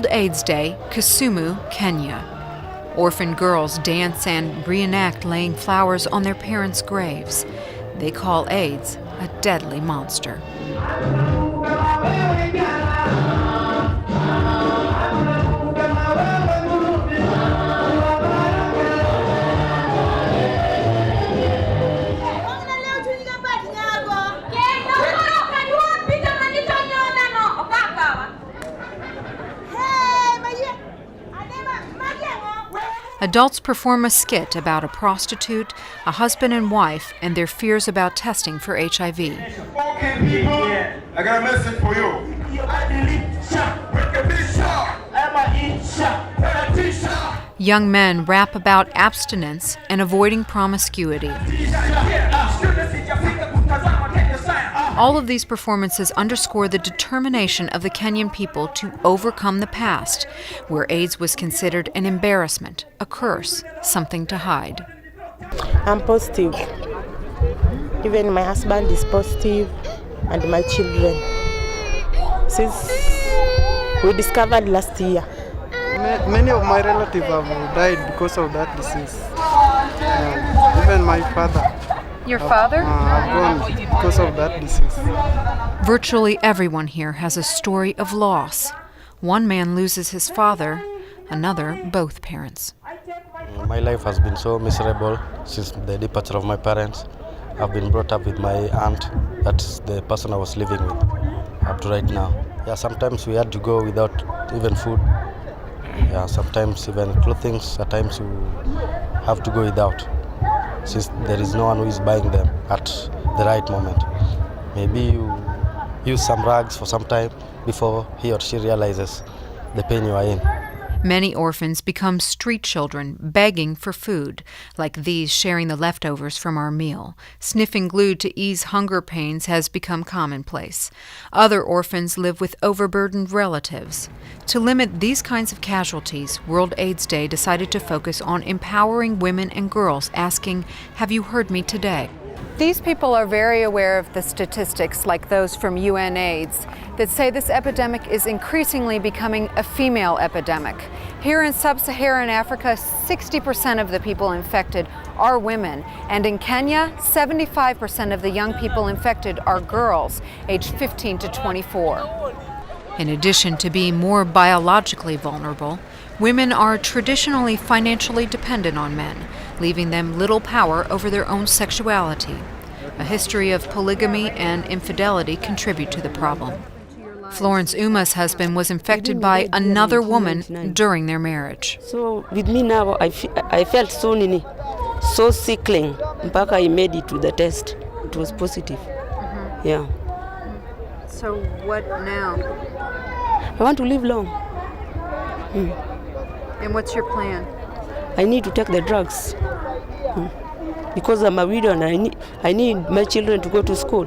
World AIDS Day, Kisumu, Kenya. Orphan girls dance and reenact laying flowers on their parents' graves. They call AIDS a deadly monster. Adults perform a skit about a prostitute, a husband and wife, and their fears about testing for HIV. Okay, people, I got a message for you. Young men rap about abstinence and avoiding promiscuity. All of these performances underscore the determination of the Kenyan people to overcome the past, where AIDS was considered an embarrassment, a curse, something to hide. I'm positive. Even my husband is positive, and my children. Since we discovered last year. Many of my relatives have died because of that disease. Even my father. Your father? Gone because of that disease. Virtually everyone here has a story of loss. One man loses his father, another both parents. My life has been so miserable since the departure of my parents. I've been brought up with my aunt, that's the person I was living with up to right now. Yeah, sometimes we had to go without even food. Yeah, sometimes even clothing, at times you have to go without, since there is no one who is buying them at the right moment. Maybe you use some rags for some time before he or she realizes the pain you are in. Many orphans become street children, begging for food, like these sharing the leftovers from our meal. Sniffing glue to ease hunger pains has become commonplace. Other orphans live with overburdened relatives. To limit these kinds of casualties, World AIDS Day decided to focus on empowering women and girls, asking, "Have you heard me today?" These people are very aware of the statistics, like those from UNAIDS, that say this epidemic is increasingly becoming a female epidemic. Here in sub-Saharan Africa, 60% of the people infected are women, and in Kenya, 75% of the young people infected are girls, aged 15 to 24. In addition to being more biologically vulnerable, women are traditionally financially dependent on men, leaving them little power over their own sexuality. A history of polygamy and infidelity contribute to the problem. Florence Uma's husband was infected by another woman during their marriage. So with me now, I felt so sickling. Mpaka I made it to the test. It was positive. Mm-hmm. Yeah. So what now? I want to live long. And what's your plan? I need to take the drugs because I'm a widow and I need my children to go to school.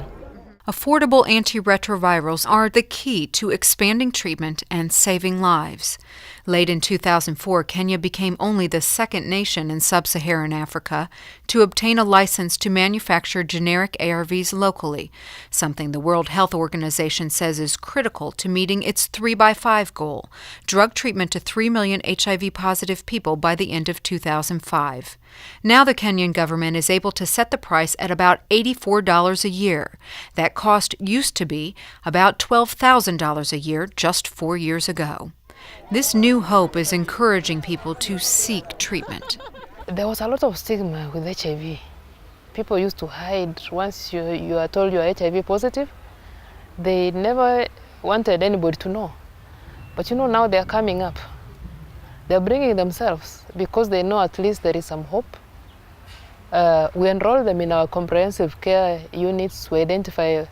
Affordable antiretrovirals are the key to expanding treatment and saving lives. Late in 2004, Kenya became only the second nation in sub-Saharan Africa to obtain a license to manufacture generic ARVs locally, something the World Health Organization says is critical to meeting its 3x5 goal, drug treatment to 3 million HIV-positive people by the end of 2005. Now the Kenyan government is able to set the price at about $84 a year. That cost used to be about $12,000 a year just 4 years ago. This new hope is encouraging people to seek treatment. There was a lot of stigma with HIV. People used to hide. Once you are told you are HIV positive, they never wanted anybody to know. But now they are coming up. They're bringing themselves because they know at least there is some hope. We enroll them in our comprehensive care units. We identify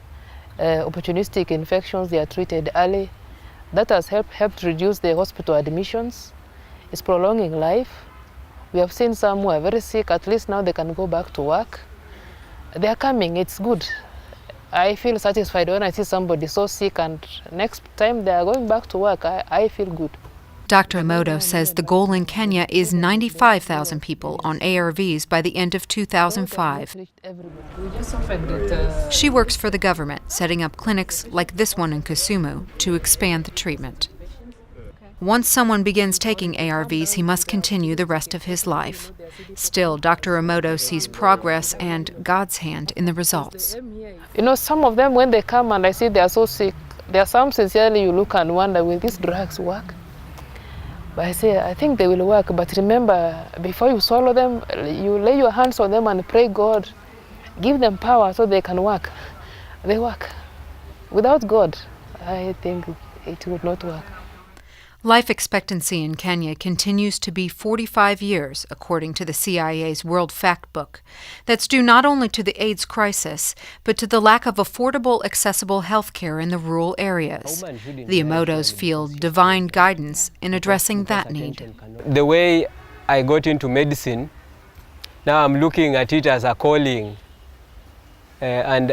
opportunistic infections. They are treated early. That has helped reduce the hospital admissions. It's prolonging life. We have seen some who are very sick. At least now they can go back to work. They are coming. It's good. I feel satisfied when I see somebody so sick, and next time they are going back to work, I feel good. Dr. Emoto says the goal in Kenya is 95,000 people on ARVs by the end of 2005. She works for the government, setting up clinics like this one in Kisumu to expand the treatment. Once someone begins taking ARVs, he must continue the rest of his life. Still, Dr. Emoto sees progress and God's hand in the results. You know, some of them, when they come and I see they are so sick, there are some sincerely you look and wonder, will these drugs work? But I say, I think they will work. But remember, before you swallow them, you lay your hands on them and pray God, give them power so they can work. They work. Without God, I think it would not work. Life expectancy in Kenya continues to be 45 years, according to the CIA's World Factbook. That's due not only to the AIDS crisis, but to the lack of affordable, accessible health care in the rural areas. The Emotos feel divine guidance in addressing that need. The way I got into medicine, now I'm looking at it as a calling. And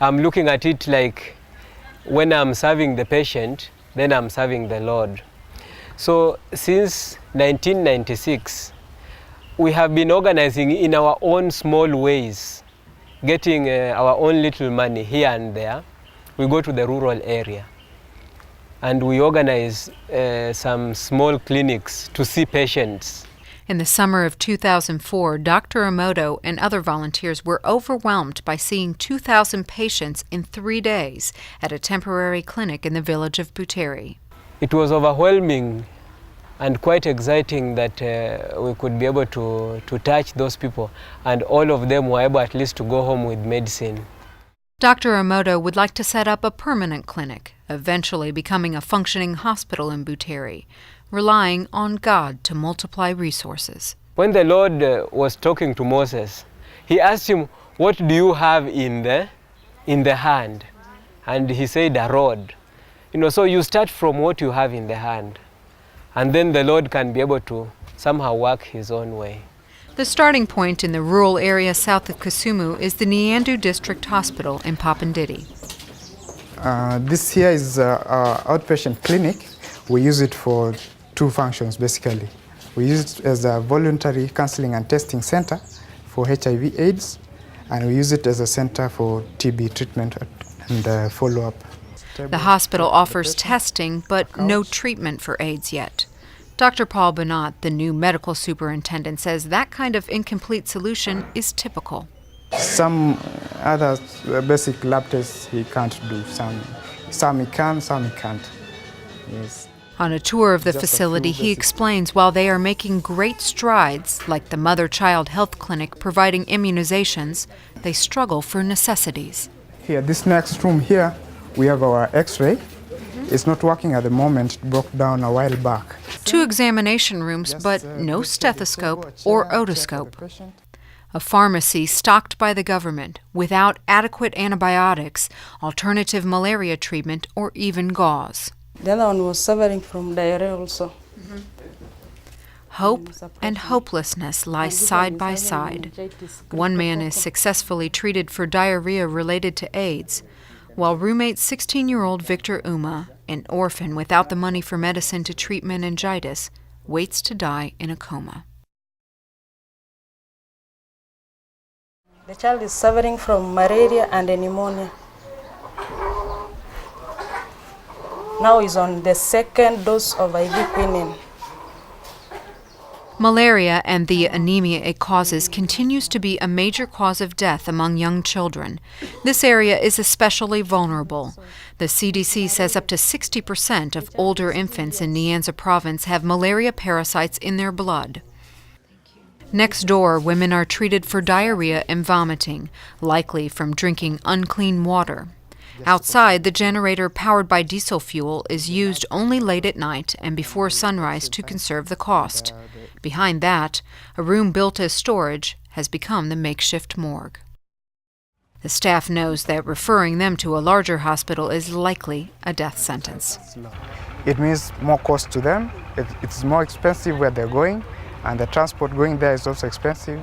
I'm looking at it like when I'm serving the patient, then I'm serving the Lord. So since 1996, we have been organizing in our own small ways, getting our own little money here and there. We go to the rural area and we organize some small clinics to see patients. In the summer of 2004, Dr. Emoto and other volunteers were overwhelmed by seeing 2,000 patients in 3 days at a temporary clinic in the village of Buteri. It was overwhelming and quite exciting that we could be able to touch those people, and all of them were able at least to go home with medicine. Dr. Emoto would like to set up a permanent clinic, eventually becoming a functioning hospital in Buteri, relying on God to multiply resources. When the Lord was talking to Moses, he asked him, "What do you have in the hand?" And he said, "A rod." You know, so you start from what you have in the hand, and then the Lord can be able to somehow work his own way. The starting point in the rural area south of Kisumu is the Nyandu District Hospital in Papandidi. This here is our outpatient clinic. We use it for two functions, basically. We use it as a voluntary counseling and testing center for HIV/AIDS, and we use it as a center for TB treatment and follow-up. The hospital offers testing, but no treatment for AIDS yet. Dr. Paul Bonat, the new medical superintendent, says that kind of incomplete solution is typical. Some other basic lab tests he can't do. Some he can, some he can't. Yes. On a tour of the facility, he explains while they are making great strides, like the Mother-Child Health Clinic providing immunizations, they struggle for necessities. Here, this next room here, we have our X-ray. It's not working at the moment. It broke down a while back. 2 examination rooms, but no stethoscope or otoscope. A pharmacy stocked by the government without adequate antibiotics, alternative malaria treatment, or even gauze. The other one was suffering from diarrhea also. Hope and hopelessness lie side by side. One man is successfully treated for diarrhea related to AIDS, while roommate 16-year-old Victor Uma, an orphan without the money for medicine to treat meningitis, waits to die in a coma. The child is suffering from malaria and pneumonia. Now he's on the 2nd dose of IV quinine. Malaria and the anemia it causes continues to be a major cause of death among young children. This area is especially vulnerable. The CDC says up to 60% of older infants in Nyanza province have malaria parasites in their blood. Next door, women are treated for diarrhea and vomiting, likely from drinking unclean water. Outside, the generator powered by diesel fuel is used only late at night and before sunrise to conserve the cost. Behind that, a room built as storage has become the makeshift morgue. The staff knows that referring them to a larger hospital is likely a death sentence. It means more cost to them. It's more expensive where they're going, and the transport going there is also expensive.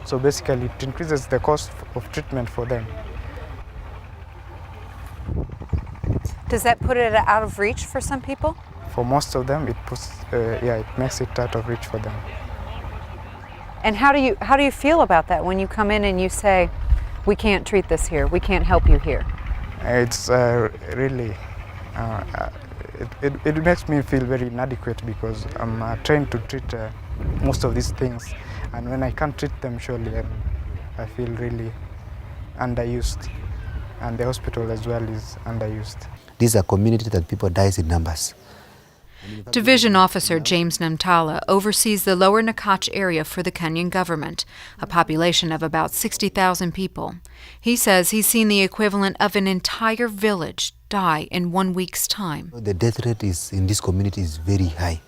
So basically, it increases the cost of treatment for them. Does that put it out of reach for some people? For most of them, it makes it out of reach for them. And how do you feel about that when you come in and you say, we can't treat this here, we can't help you here? It's really it makes me feel very inadequate because I'm trained to treat most of these things, and when I can't treat them, surely I feel really underused, and the hospital as well is underused. This is a community that people die in numbers. Division Officer James Namtala oversees the Lower Nakach area for the Kenyan government, a population of about 60,000 people. He says he's seen the equivalent of an entire village die in 1 week's time. The death rate in this community is very high.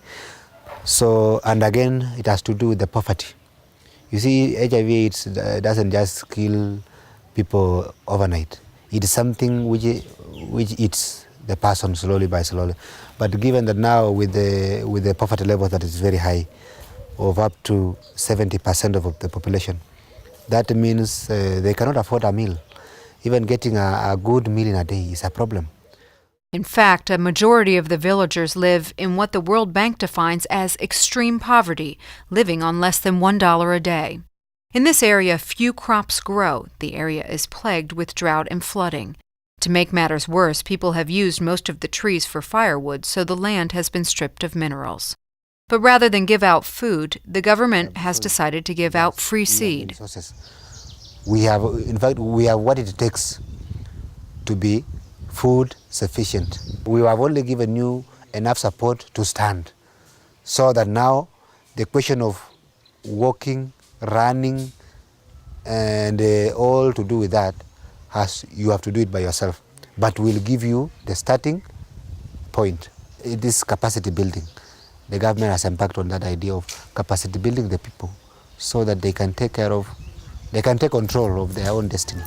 So, and again, it has to do with the poverty. You see, HIV doesn't just kill people overnight. It is something which eats the person slowly by slowly. But given that now with the poverty level that is very high, of up to 70% of the population, that means they cannot afford a meal. Even getting a good meal in a day is a problem. In fact, a majority of the villagers live in what the World Bank defines as extreme poverty, living on less than $1 a day. In this area, few crops grow. The area is plagued with drought and flooding. To make matters worse, people have used most of the trees for firewood, so the land has been stripped of minerals. But rather than give out food, the government has decided to give out free seed. We have what it takes to be food sufficient. We have only given you enough support to stand, so that now the question of walking, running, and all to do with that, you have to do it by yourself. But we'll give you the starting point. It is capacity building. The government has embarked on that idea of capacity building the people so that they can take control of their own destiny.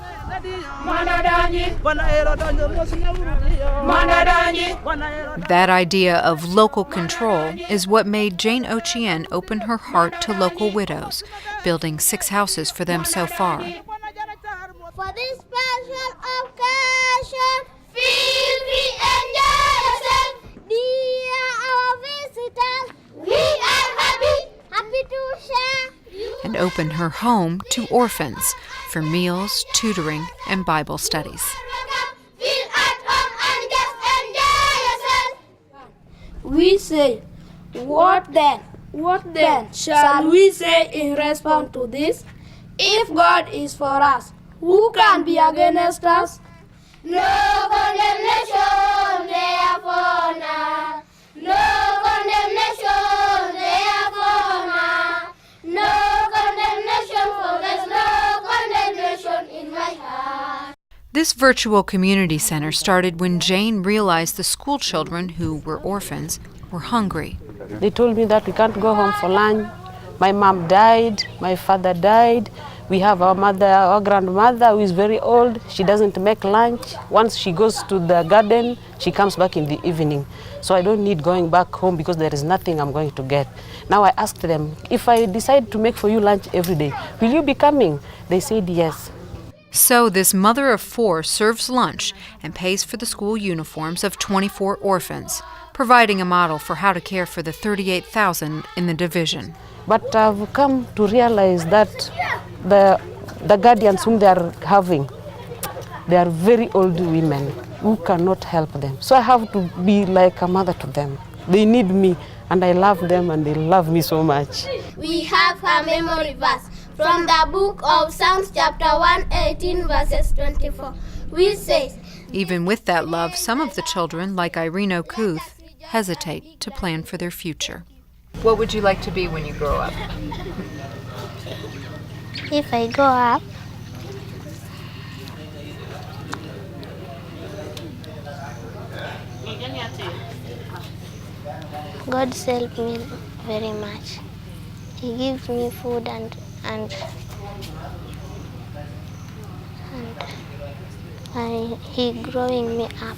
That idea of local control is what made Jane Ochieng open her heart to local widows, building 6 houses for them so far. For this special occasion, feel free and enjoy yourself. Dear our visitors, we are happy to share. And open her home to orphans for meals, tutoring, and Bible studies. Feel at home and just enjoy yourself. We say, what then? What then shall we say in response to this? If God is for us, who can be against us? No condemnation, therefore now. No condemnation, therefore now. No condemnation, for there's no condemnation in my heart. This virtual community center started when Jane realized the school children who were orphans were hungry. They told me that we can't go home for lunch. My mom died, my father died. We have our grandmother who is very old. She doesn't make lunch. Once she goes to the garden, she comes back in the evening. So I don't need going back home because there is nothing I'm going to get. Now I asked them, if I decide to make for you lunch every day, will you be coming? They said yes. So this mother of 4 serves lunch and pays for the school uniforms of 24 orphans, providing a model for how to care for the 38,000 in the division. But I've come to realize that the guardians whom they are having, they are very old women who cannot help them. So I have to be like a mother to them. They need me, and I love them, and they love me so much. We have a memory verse from the book of Psalms chapter 118 verses 24, which says, Even with that love, some of the children, like Irene Okuth, hesitate to plan for their future. What would you like to be when you grow up? If I grow up, God helped me very much. He gives me food and He growing me up.